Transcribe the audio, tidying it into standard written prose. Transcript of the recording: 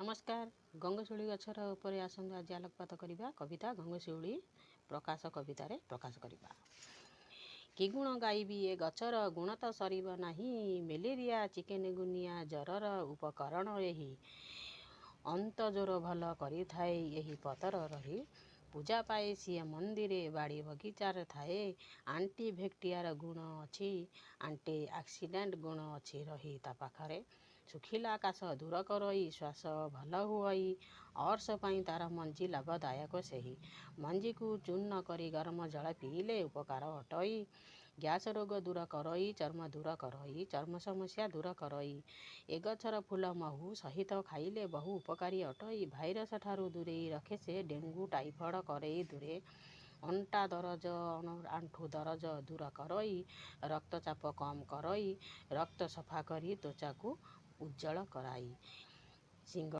नमस्कार। गंगशिउली गछर उपरे आसंतु आज आलोकपात करिबा कविता गंगशिउली प्रकाश कवितार प्रकाश करिबा। कि गुण गाइबी ए गछर गुण तो सरीब नाही, मेलेरिया चिकेनगुनिया जरर उपकरण एही, अंत जोर भल करिथाए एही पतर रही, पूजा पाए सीए मंदिरे बाड़ी बगीचार थाए, आंटी भेक्टियार गुण अच्छी, आंटी आक्सीडेंट गुण अच्छी रही ता पाखरे, सुखिला आकाश दूर करई श्वास भल हुई, अर्स पाई तार मंजी लाभदायक सही, मंजी को चूर्ण करी गरम जल पीले उपकार अटई, गैस रोग दूर करई चर्म दूर करई, चर्म समस्या दूर करई, ए गछर फूल महू सहित खाइले बहु उपकारी अटई, भाइरस ठारू दूरेई रखे से डेंगू टाइफॉइड करई दूरे, अंटा दरज आंठू दरज दूर करई, रक्तचाप कम करई, रक्त सफा करी त्वचा को उज्जवल कराई, सिंग